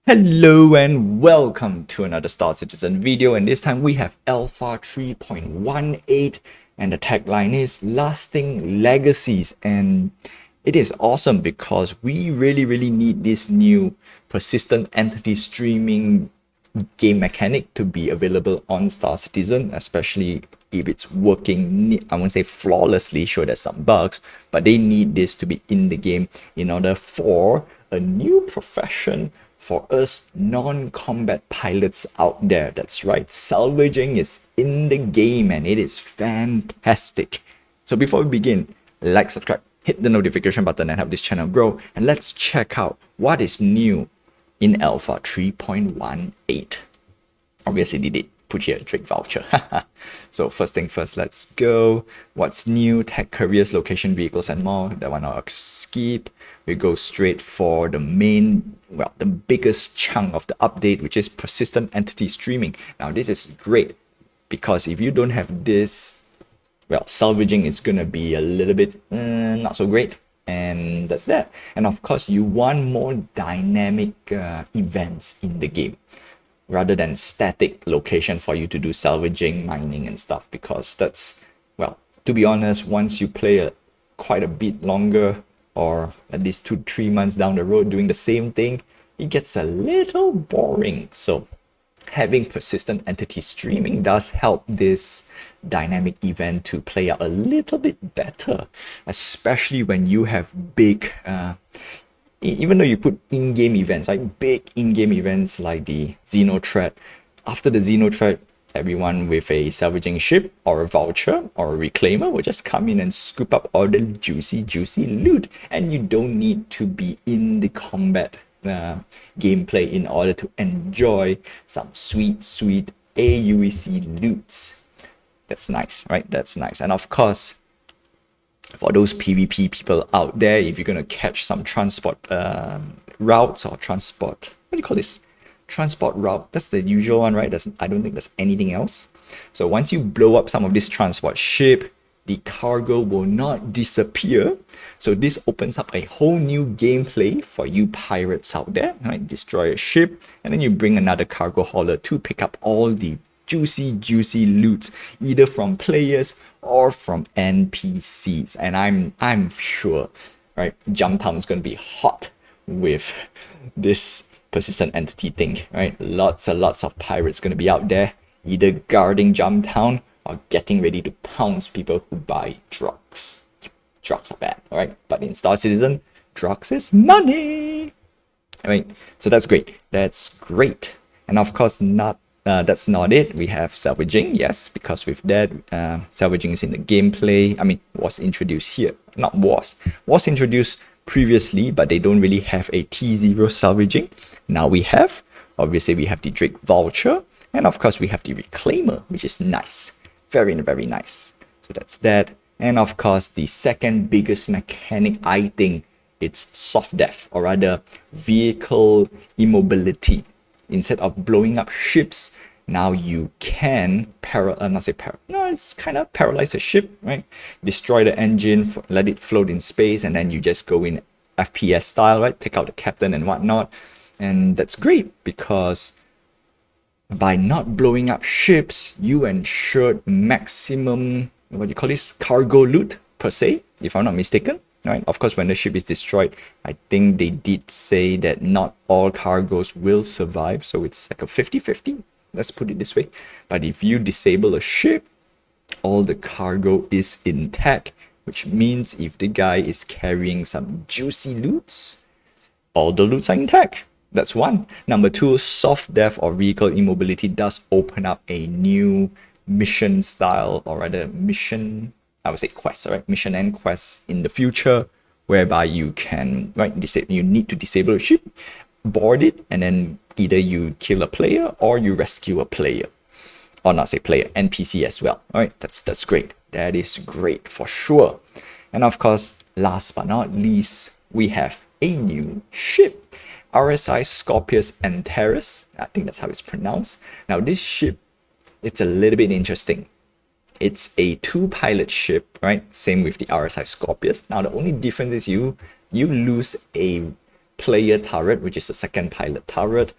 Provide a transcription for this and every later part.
Hello and welcome to another Star Citizen video, and this time we have Alpha 3.18 and the tagline is Lasting Legacies, and it is awesome because we really need this new persistent entity streaming game mechanic to be available on Star Citizen, especially if it's working, I won't say flawlessly, sure there's some bugs, but they need this to be in the game in order for a new profession for us non-combat pilots out there. That's right, salvaging is in the game and it is fantastic. So before we begin, like, subscribe, hit the notification button and help this channel grow, and let's check out what is new in Alpha 3.18. Obviously they did put here a Drake voucher. So first thing first, let's go. What's new? Tech, careers, location, vehicles, and more. That one I'll skip. We go straight for the main, well, the biggest chunk of the update, which is persistent entity streaming. Now this is great because if you don't have this, well, salvaging is gonna be a little bit not so great. And that's that. And of course, you want more dynamic events in the game rather than static location for you to do salvaging, mining, and stuff. Because that's, well, to be honest, once you play quite a bit longer, or at least 2-3 months down the road doing the same thing, it gets a little boring. So having persistent entity streaming does help this dynamic event to play out a little bit better, especially when you have big even though you put in-game events, like big in-game events like the Xeno threat. After the Xeno threat, everyone with a salvaging ship or a voucher or a reclaimer will just come in and scoop up all the juicy loot, and you don't need to be in the combat gameplay in order to enjoy some sweet AUEC loots. That's nice, right? That's nice. And of course, for those PvP people out there, if you're going to catch some transport routes or transport, what do you call this? Transport route. That's the usual one, right? I don't think there's anything else. So once you blow up some of this transport ship, the cargo will not disappear. So this opens up a whole new gameplay for you pirates out there, right? Destroy a ship, and then you bring another cargo hauler to pick up all the juicy loot, either from players or from NPCs. And I'm sure, right, Jumptown is going to be hot with this persistent entity thing, right? Lots and lots of pirates going to be out there, either guarding Jumptown or getting ready to pounce people who buy drugs. Drugs are bad, all right? But in Star Citizen, drugs is money. All right, so that's great. That's great. And of course, that's not it. We have salvaging, yes, because with that, salvaging is in the gameplay. I mean, was introduced here. Not was introduced previously, but they don't really have a T0 salvaging. Now we have. Obviously, we have the Drake voucher, and of course, we have the reclaimer, which is nice. Very nice. So that's that. And of course, the second biggest mechanic, I think, it's soft death, or rather, vehicle immobility. Instead of blowing up ships, now you can it's kind of paralyze a ship, right? Destroy the engine, let it float in space, and then you just go in FPS style, right? Take out the captain and whatnot. And that's great because by not blowing up ships, you ensured maximum, what do you call this, cargo loot per se, if I'm not mistaken. Right? Of course, when the ship is destroyed, I think they did say that not all cargoes will survive. So it's like a 50-50. Let's put it this way. But if you disable a ship, all the cargo is intact, which means if the guy is carrying some juicy loots, all the loots are intact. That's one. Number two, soft death or vehicle immobility does open up a new mission style, or rather mission, I would say quest, right? Mission and quests in the future, whereby you can, right, you need to disable a ship, board it, and then either you kill a player or you rescue a player, or not say player, NPC as well. All right, that's great. That is great for sure. And of course, last but not least, we have a new ship, RSI Scorpius Antares. I think that's how it's pronounced. Now this ship, it's a little bit interesting. It's a 2-pilot ship, right? Same with the RSI Scorpius. Now the only difference is you lose a player turret, which is the second pilot turret,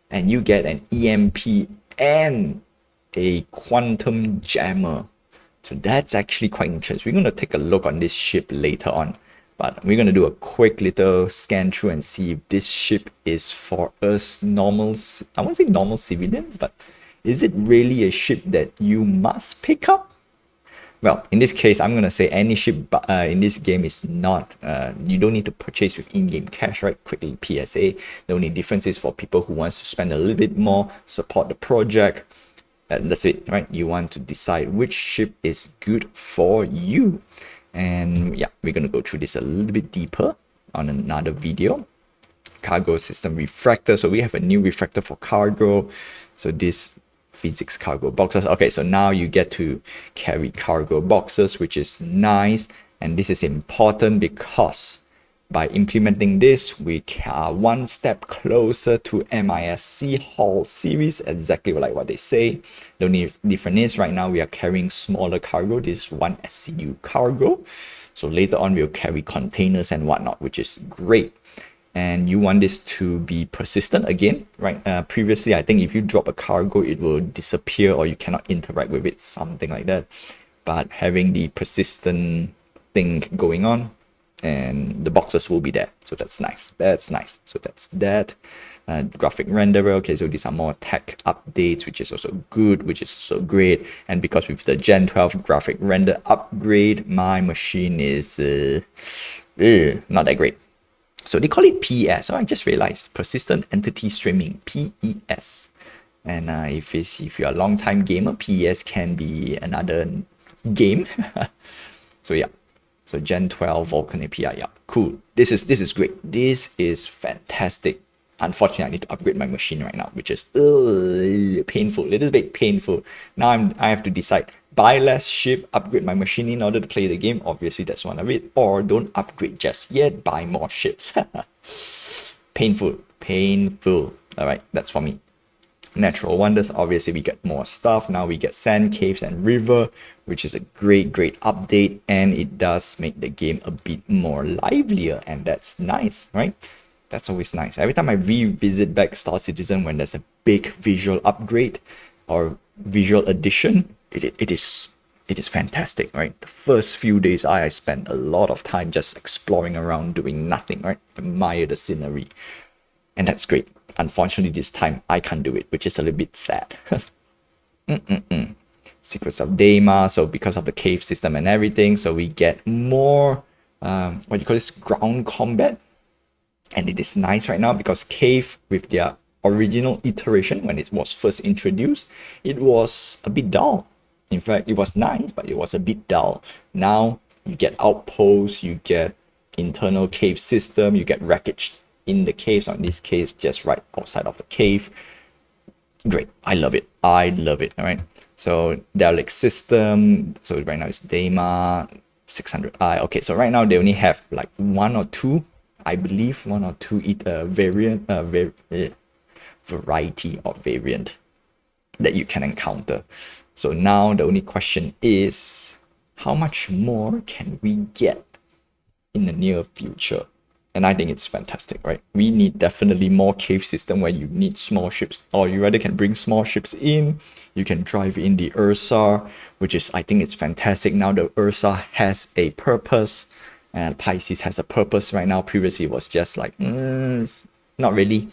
and you get an EMP and a quantum jammer. So that's actually quite interesting. We're going to take a look on this ship later on, but we're going to do a quick little scan through and see if this ship is for us normal, I won't say normal civilians, but is it really a ship that you must pick up? Well, in this case, I'm going to say any ship in this game is not, you don't need to purchase with in-game cash, right? Quickly PSA. The only difference is for people who wants to spend a little bit more, support the project. That's it, right? You want to decide which ship is good for you. And yeah, we're going to go through this a little bit deeper on another video. Cargo system refractor. So we have a new refractor for cargo. So this physics cargo boxes. Okay, so now you get to carry cargo boxes, which is nice. And this is important because by implementing this, we are one step closer to MISC Hall series, exactly like what they say. The only difference is right now we are carrying smaller cargo. This is one SCU cargo. So later on, we'll carry containers and whatnot, which is great. And you want this to be persistent again, right? Previously, I think if you drop a cargo, it will disappear or you cannot interact with it, something like that. But having the persistent thing going on, and the boxes will be there. So that's nice. That's nice. So that's that. Graphic renderer. Okay, so these are more tech updates, which is also good, which is also great. And because with the Gen 12 graphic render upgrade, my machine is not that great. So they call it PES. So I just realized persistent entity streaming, PES. And if you're a long time gamer, PES can be another game. So yeah. So Gen 12 Vulcan API, yeah, cool. This is great. This is fantastic. Unfortunately, I need to upgrade my machine right now, which is painful, a little bit painful. Now I have to decide, buy less ship, upgrade my machine in order to play the game. Obviously, that's one of it. Or don't upgrade just yet, buy more ships. Painful, painful. All right, that's for me. Natural wonders, obviously we get more stuff. Now we get sand caves and river, which is a great update, and it does make the game a bit more livelier, and that's nice, right? That's always nice. Every time I revisit back Star Citizen when there's a big visual upgrade or visual addition, it is fantastic, right? The first few days I spent a lot of time just exploring around doing nothing, right? Admire the scenery, and that's great. Unfortunately, this time I can't do it, which is a little bit sad. Secrets of Daima. So because of the cave system and everything, so we get more what you call this, ground combat. And it is nice right now because cave, with their original iteration when it was first introduced, it was a bit dull. In fact, it was nice, but it was a bit dull. Now you get outposts, you get internal cave system, you get wreckage in the caves, or in this case just right outside of the cave. Great, I love it. All right. So derelict system, so right now it's Daima 600i. Okay, so right now they only have like one or two, I believe, variety of variant that you can encounter. So now the only question is, how much more can we get in the near future? And I think it's fantastic, right? We need definitely more cave system where you need small ships, or you rather can bring small ships in. You can drive in the Ursa, which is, I think it's fantastic. Now the Ursa has a purpose, and Pisces has a purpose right now. Previously it was just like, not really.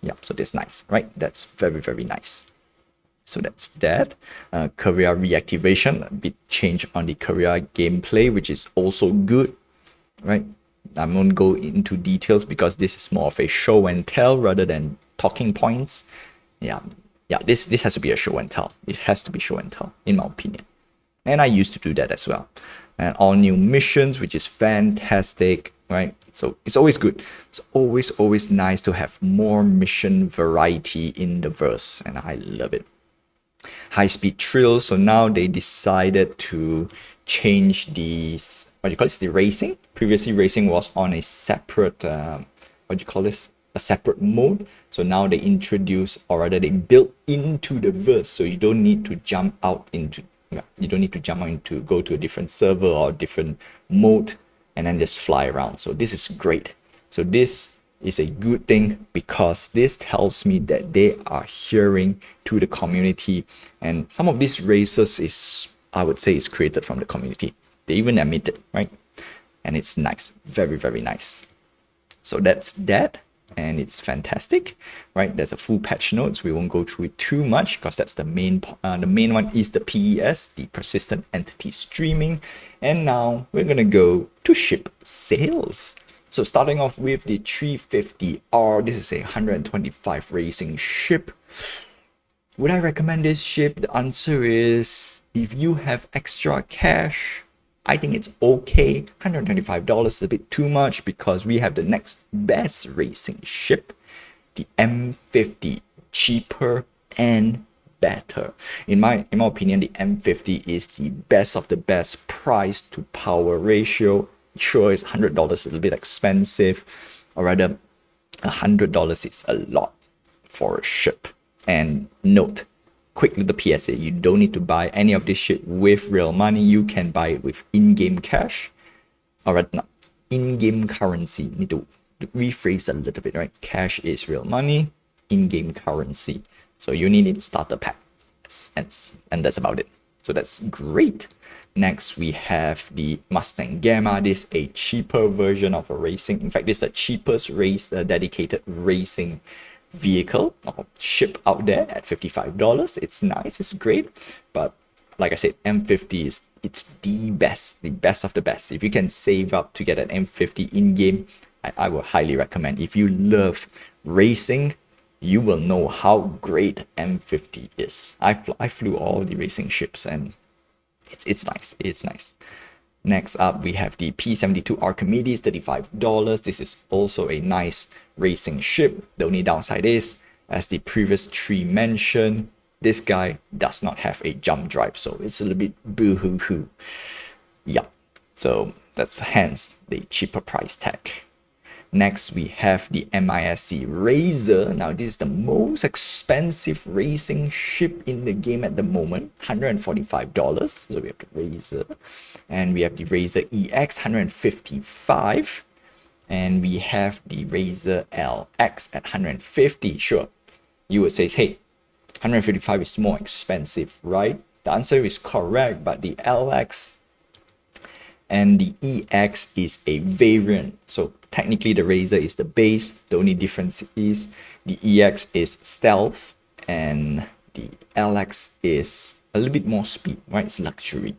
Yeah, so that's nice, right? That's very nice. So that's that. Career reactivation, a bit change on the career gameplay, which is also good, right? I won't go into details because this is more of a show and tell rather than talking points. Yeah, this has to be a show and tell. It has to be show and tell, in my opinion. And I used to do that as well. And all new missions, which is fantastic, right? So it's always good. It's always nice to have more mission variety in the verse, and I love it. High-speed thrills. So now they decided to change the, what do you call this, the racing. Previously racing was on a separate a separate mode. So now they introduce, or rather they built into the verse, so you don't need to jump out into go to a different server or different mode and then just fly around. So this is great. So this is a good thing because this tells me that they are hearing to the community, and some of these races is, I would say, is created from the community. They even admit it, right? And it's nice, very, very nice. So that's that, and it's fantastic, right? There's a full patch notes. We won't go through it too much because that's the main one is the PES, the persistent entity streaming. And now we're gonna go to ship sales. So starting off with the 350R, this is a 125 racing ship. Would I recommend this ship? The answer is, if you have extra cash, I think it's okay. $125 is a bit too much because we have the next best racing ship, the M50, cheaper and better. In my opinion, the M50 is the best of the best price to power ratio. Sure, it's $100 a little bit expensive, or rather $100 is a lot for a ship. And note, quick little PSA, you don't need to buy any of this shit with real money. You can buy it with in-game cash. Alright, no, in-game currency. Need to rephrase a little bit, right? Cash is real money, in-game currency. So you need a starter pack. And that's about it. So that's great. Next, we have the Mustang Gamma. This is a cheaper version of a racing. In fact, this is the cheapest dedicated racing vehicle or ship out there at $55. It's nice, it's great, but like I said, M50 it's the best of the best. If you can save up to get an M50 in game, I will highly recommend. If you love racing, you will know how great M50 is. I flew all the racing ships and it's nice. Next up, we have the P72 Archimedes, $35. This is also a nice racing ship. The only downside is, as the previous three mentioned, this guy does not have a jump drive, so it's a little bit boo-hoo-hoo. Yeah, so that's hence the cheaper price tag. Next, we have the MISC Razor. Now, this is the most expensive racing ship in the game at the moment, $145. So we have the Razor, and we have the Razor EX, $155, and we have the Razor LX at $150. Sure, you would say, hey, $155 is more expensive, right? The answer is correct, but the LX and the EX is a variant. So technically the Razor is the base. The only difference is the EX is stealth and the LX is a little bit more speed, right? It's luxury.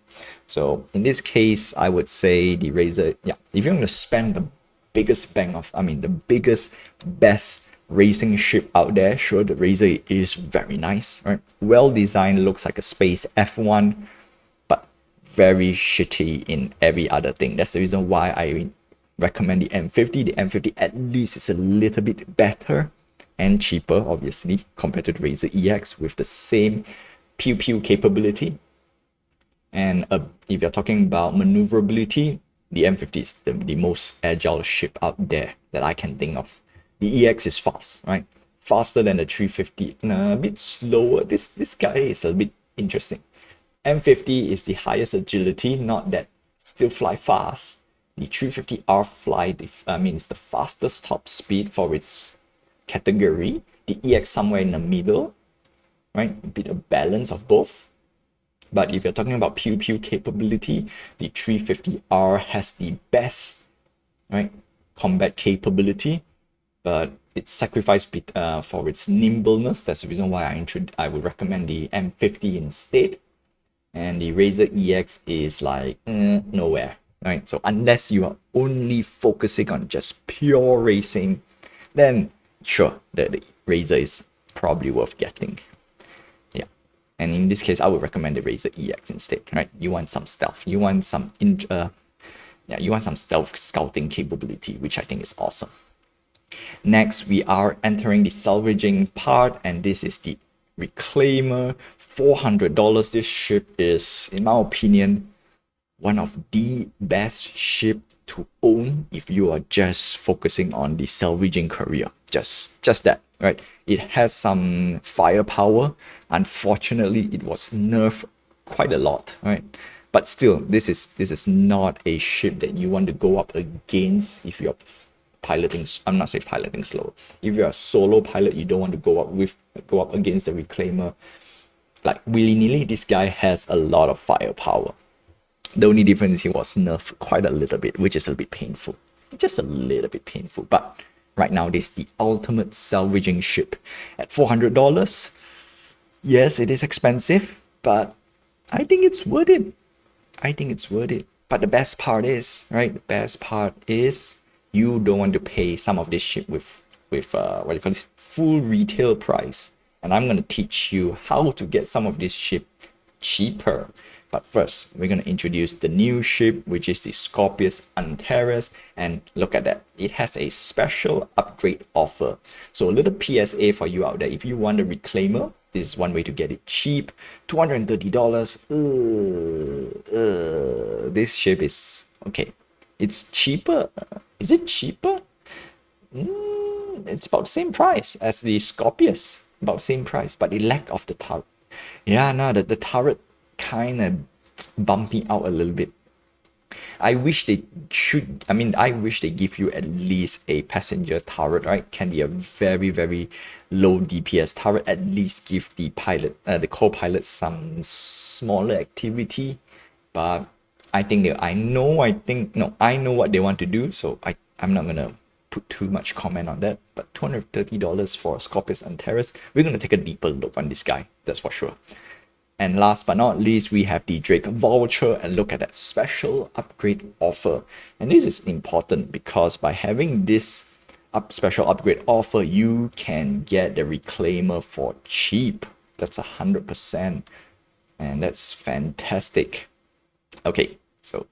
So in this case, I would say the Razor, yeah, if you're going to spend the biggest the biggest, best racing ship out there, sure, the Razor is very nice, right? Well designed, looks like a space F1, but very shitty in every other thing. That's the reason why I recommend the M50. The M50 at least is a little bit better and cheaper, obviously, compared to the Razor EX with the same pew pew capability. And if you're talking about maneuverability, the M50 is the most agile ship out there that I can think of. The EX is fast, right? Faster than the 350, a bit slower. This guy is a bit interesting. M50 is the highest agility, not that still fly fast. The 350R is the fastest top speed for its category. The EX somewhere in the middle, right? A bit of balance of both. But if you're talking about pew pew capability, the 350R has the best, right, combat capability, but it's sacrificed for its nimbleness. That's the reason why I would recommend the M50 instead. And the Razor EX is like nowhere, right? So unless you are only focusing on just pure racing, then sure, the Razor is probably worth getting. Yeah, and in this case, I would recommend the Razor EX instead, right? You want some stealth, you want some stealth scouting capability, which I think is awesome. Next, we are entering the salvaging part, and this is the Reclaimer, $400. This ship is, in my opinion, one of the best ship to own if you are just focusing on the salvaging career. Just that, right? It has some firepower. Unfortunately, it was nerfed quite a lot, right? But still, this is not a ship that you want to go up against if you're piloting, I'm not saying piloting slow. If you're a solo pilot, you don't want to go up against the reclaimer like willy-nilly. This guy has a lot of firepower. The only difference is he was nerfed quite a little bit, which is a bit painful. Just a little bit painful. But right now, this is the ultimate salvaging ship at $400. Yes, it is expensive, but I think it's worth it. I think it's worth it. But the best part is, right? The best part is you don't want to pay some of this ship with what do you call this, full retail price. And I'm gonna teach you how to get some of this ship cheaper. But first, we're gonna introduce the new ship, which is the Scorpius Antares, and look at that. It has a special upgrade offer. So a little PSA for you out there. If you want a reclaimer, this is one way to get it cheap. $230. This ship is okay. It's cheaper. Is it cheaper? It's about the same price as the Scorpius. About the same price, but the lack of the turret. Yeah, no, the turret kind of bumping out a little bit. I wish they should, I wish they give you at least a passenger turret, right? Can be a very, very low DPS turret. At least give the pilot, the co-pilot some smaller activity. But I think I know what they want to do. So I'm not going to put too much comment on that. But $230 for Scorpius Antares. We're going to take a deeper look on this guy. That's for sure. And last but not least, we have the Drake voucher, and look at that special upgrade offer. And this is important because by having this special upgrade offer, you can get the reclaimer for cheap. That's 100%. And that's fantastic. Okay, so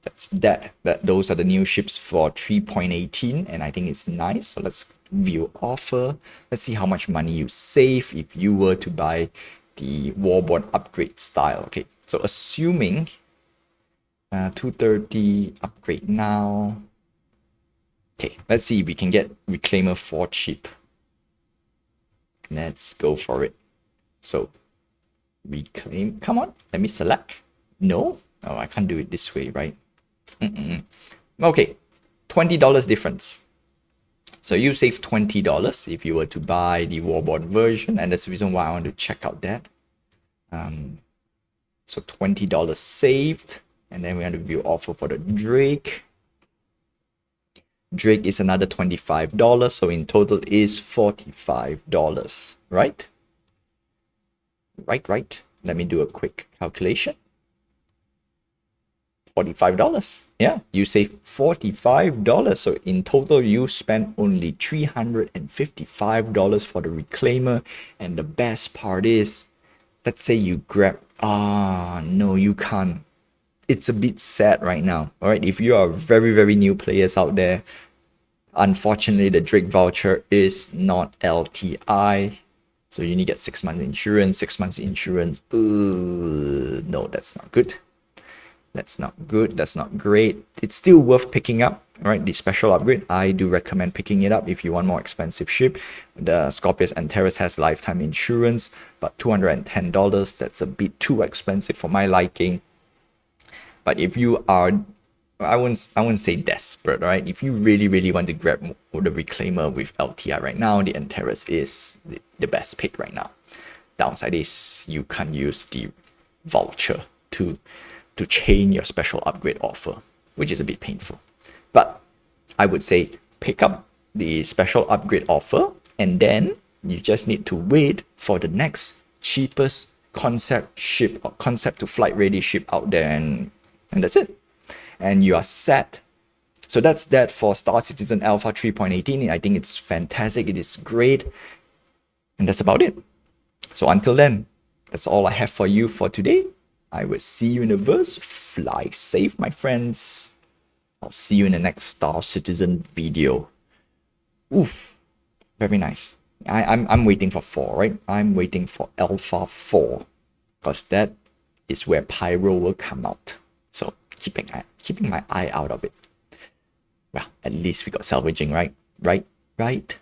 that's that. Those are the new ships for 3.18, and I think it's nice. So let's view offer. Let's see how much money you save if you were to buy the warbird upgrade style. Okay, so assuming 230 upgrade now. Okay, let's see if we can get reclaimer for cheap. Let's go for it. So reclaim, come on, let me select. No, oh, I can't do it this way, right? Okay, $20 difference. So you save $20 if you were to buy the warbird version, and that's the reason why I want to check out that. So $20 saved, and then we want to view offer for the Drake. Drake is another $25, so in total is $45, right? Right. Let me do a quick calculation. $45. Yeah, you save $45. So in total, you spend only $355 for the reclaimer. And the best part is, let's say you grab, no, you can't. It's a bit sad right now. All right, if you are very, very new players out there, unfortunately, the Drake voucher is not LTI. So you need to get 6 months insurance, 6 months insurance. No, that's not good. That's not good. That's not great. It's still worth picking up, right? The special upgrade, I do recommend picking it up if you want more expensive ship. The Scorpius Antares has lifetime insurance, but $210, that's a bit too expensive for my liking. But if you are, I wouldn't say desperate, right? If you really, really want to grab the reclaimer with LTI right now, the Antares is the best pick right now. Downside is you can't use the voucher to chain your special upgrade offer, which is a bit painful. But I would say pick up the special upgrade offer, and then you just need to wait for the next cheapest concept ship or concept to flight ready ship out there, and that's it. And you are set. So that's that for Star Citizen Alpha 3.18. I think it's fantastic. It is great. And that's about it. So until then, that's all I have for you for today. I will see you in the verse. Fly safe, my friends. I'll see you in the next Star Citizen video. Oof, very nice. I'm waiting for 4, right? I'm waiting for Alpha 4, because that is where Pyro will come out. So keeping my eye out of it. Well, at least we got salvaging, right? Right?